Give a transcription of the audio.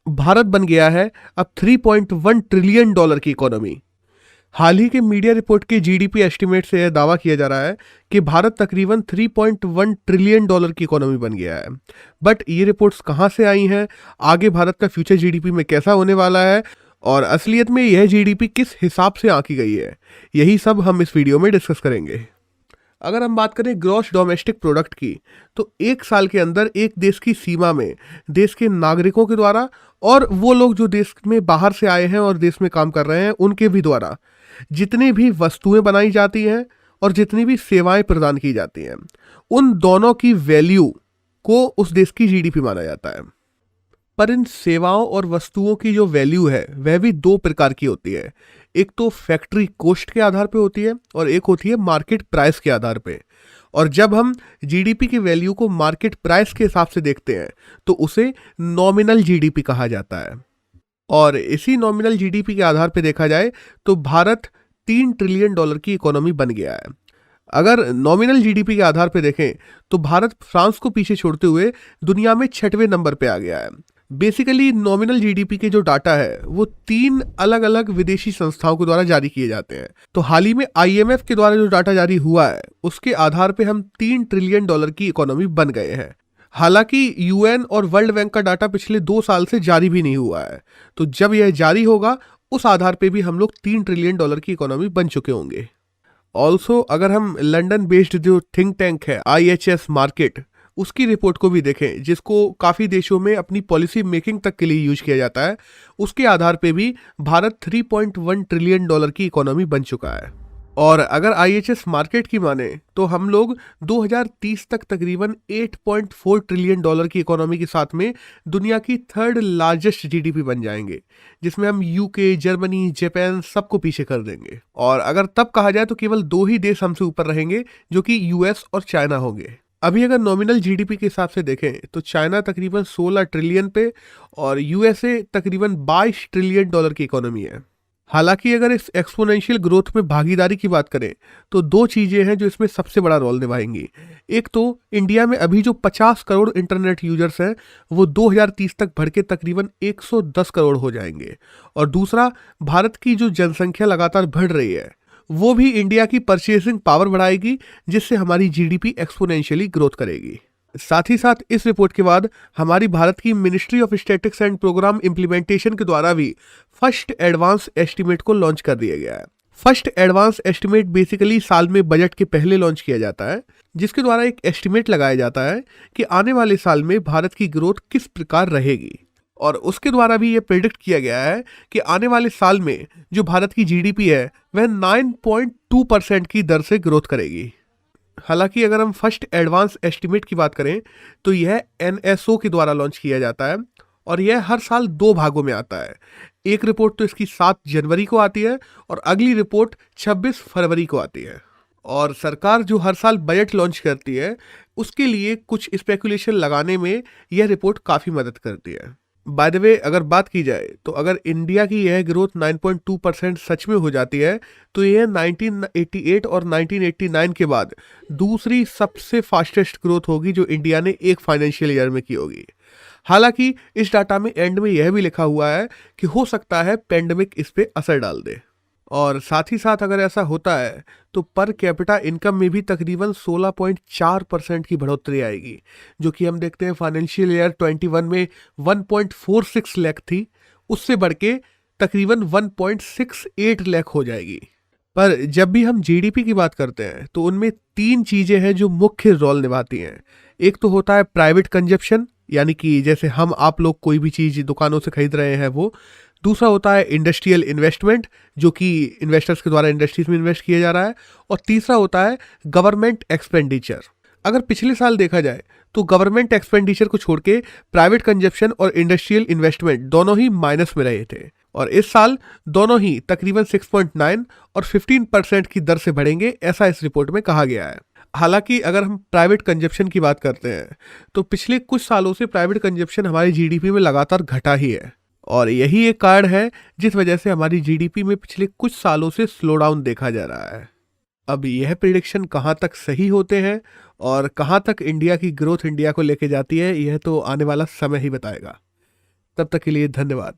भारत बन गया है अब 3.1 ट्रिलियन डॉलर की इकोनॉमी। हाल ही के मीडिया रिपोर्ट के जीडीपी एस्टीमेट से यह दावा किया जा रहा है कि भारत तकरीबन 3.1 ट्रिलियन डॉलर की इकोनॉमी बन गया है। बट ये रिपोर्ट्स कहाँ से आई हैं, आगे भारत का फ्यूचर जीडीपी में कैसा होने वाला है और असलियत में यह जीडीपी किस हिसाब से आंकी गई है, यही सब हम इस वीडियो में डिस्कस करेंगे। अगर हम बात करें ग्रॉस डोमेस्टिक प्रोडक्ट की, तो एक साल के अंदर एक देश की सीमा में देश के नागरिकों के द्वारा और वो लोग जो देश में बाहर से आए हैं और देश में काम कर रहे हैं उनके भी द्वारा जितनी भी वस्तुएं बनाई जाती हैं और जितनी भी सेवाएं प्रदान की जाती हैं, उन दोनों की वैल्यू को उस देश की जीडीपी माना जाता है। पर इन सेवाओं और वस्तुओं की जो वैल्यू है वह भी दो प्रकार की होती है। एक तो फैक्ट्री कॉस्ट के आधार पे होती है और एक होती है मार्केट प्राइस के आधार पे। और जब हम जीडीपी की वैल्यू को मार्केट प्राइस के हिसाब से देखते हैं तो उसे नॉमिनल जीडीपी कहा जाता है। और इसी नॉमिनल जीडीपी के आधार पे देखा जाए तो भारत 3 ट्रिलियन डॉलर की इकोनॉमी बन गया है। अगर नॉमिनल जीडीपी के आधार पे देखें तो भारत फ्रांस को पीछे छोड़ते हुए दुनिया में 6वें नंबर पे आ गया है। बेसिकली नॉमिनल जीडीपी के जो डाटा है वो 3 अलग अलग विदेशी संस्थाओं के द्वारा जारी किए जाते हैं। तो हाल ही में आईएमएफ के द्वारा जो डाटा जारी हुआ है उसके आधार पे हम 3 ट्रिलियन डॉलर की इकोनॉमी बन गए हैं। हालांकि यूएन और वर्ल्ड बैंक का डाटा पिछले 2 साल से जारी भी नहीं हुआ है, तो जब यह जारी होगा उस आधार पे भी हम लोग 3 ट्रिलियन डॉलर की इकोनॉमी बन चुके होंगे। ऑल्सो अगर हम लंदन बेस्ड जो थिंक टैंक है IHS मार्केट, उसकी रिपोर्ट को भी देखें, जिसको काफ़ी देशों में अपनी पॉलिसी मेकिंग तक के लिए यूज किया जाता है, उसके आधार पे भी भारत 3.1 ट्रिलियन डॉलर की इकोनॉमी बन चुका है। और अगर IHS मार्केट की माने तो हम लोग 2030 तक तकरीबन 8.4 ट्रिलियन डॉलर की इकोनॉमी के साथ में दुनिया की 3rd लार्जेस्ट जीडीपी बन जाएंगे, जिसमें हम यूके, जर्मनी, जापान सबको पीछे कर देंगे। और अगर तब कहा जाए तो केवल 2 ही देश हमसे ऊपर रहेंगे, जो कि यूएस और चाइना होंगे। अभी अगर नॉमिनल जीडीपी के हिसाब से देखें तो चाइना तकरीबन 16 ट्रिलियन पे और यूएसए तकरीबन 22 ट्रिलियन डॉलर की इकोनॉमी है। हालांकि अगर इस एक्सपोनेंशियल ग्रोथ में भागीदारी की बात करें तो 2 चीज़ें हैं जो इसमें सबसे बड़ा रोल निभाएंगी। एक तो इंडिया में अभी जो 50 करोड़ इंटरनेट यूजर्स हैं वो 2030 तक बढ़ के तकरीबन 110 करोड़ हो जाएंगे। और दूसरा, भारत की जो जनसंख्या लगातार बढ़ रही है वो भी इंडिया की परचेसिंग पावर बढ़ाएगी, जिससे हमारी जीडीपी एक्सपोनेंशियली ग्रोथ करेगी। साथ ही साथ इस रिपोर्ट के बाद हमारी भारत की ministry of statistics and programme implementation के द्वारा भी फर्स्ट एडवांस एस्टीमेट को लॉन्च कर दिया गया है। फर्स्ट एडवांस एस्टीमेट बेसिकली साल में बजट के पहले लॉन्च किया जाता है, जिसके द्वारा एक एस्टीमेट लगाया जाता है कि आने वाले साल में भारत की ग्रोथ किस प्रकार रहेगी। और उसके द्वारा भी ये प्रेडिक्ट किया गया है कि आने वाले साल में जो भारत की जीडीपी है वह 9.2% की दर से ग्रोथ करेगी। हालांकि अगर हम फर्स्ट एडवांस एस्टीमेट की बात करें तो यह NSO के द्वारा लॉन्च किया जाता है और यह हर साल 2 भागों में आता है। एक रिपोर्ट तो इसकी 7 जनवरी को आती है और अगली रिपोर्ट 26 फरवरी को आती है। और सरकार जो हर साल बजट लॉन्च करती है उसके लिए कुछ स्पेकुलेशन लगाने में यह रिपोर्ट काफ़ी मदद करती है। बाय द वे अगर बात की जाए तो अगर इंडिया की यह ग्रोथ 9.2% सच में हो जाती है तो यह 1988 और 1989 के बाद दूसरी सबसे फास्टेस्ट ग्रोथ होगी जो इंडिया ने एक फाइनेंशियल ईयर में की होगी। हालांकि इस डाटा में एंड में यह भी लिखा हुआ है कि हो सकता है पेंडेमिक इस पे असर डाल दे। और साथ ही साथ अगर ऐसा होता है तो पर कैपिटा इनकम में भी तकरीबन 16.4% की बढ़ोतरी आएगी, जो कि हम देखते हैं फाइनेंशियल ईयर 21 में 1.46 लाख थी, उससे बढ़ के तकरीबन 1.68 लाख हो जाएगी। पर जब भी हम जीडीपी की बात करते हैं तो उनमें 3 चीज़ें हैं जो मुख्य रोल निभाती हैं। एक तो होता है प्राइवेट कंजप्शन, यानी कि जैसे हम आप लोग कोई भी चीज़ दुकानों से खरीद रहे हैं वो। दूसरा होता है इंडस्ट्रियल इन्वेस्टमेंट, जो कि इन्वेस्टर्स के द्वारा इंडस्ट्रीज में इन्वेस्ट किया जा रहा है। और तीसरा होता है गवर्नमेंट एक्सपेंडिचर। अगर पिछले साल देखा जाए तो गवर्नमेंट एक्सपेंडिचर को छोड़ के प्राइवेट कंजप्शन और इंडस्ट्रियल इन्वेस्टमेंट दोनों ही माइनस में रहे थे, और इस साल दोनों ही तकरीबन 6.9 और 15% की दर से बढ़ेंगे, ऐसा इस रिपोर्ट में कहा गया है। हालांकि अगर हम प्राइवेट कंजप्शन की बात करते हैं तो पिछले कुछ सालों से प्राइवेट कंजप्शन हमारी जीडीपी में लगातार घटा ही है, और यही एक कारण है जिस वजह से हमारी जीडीपी में पिछले कुछ सालों से स्लो डाउन देखा जा रहा है। अब यह प्रिडिक्शन कहाँ तक सही होते हैं और कहाँ तक इंडिया की ग्रोथ इंडिया को लेके जाती है, यह तो आने वाला समय ही बताएगा। तब तक के लिए धन्यवाद।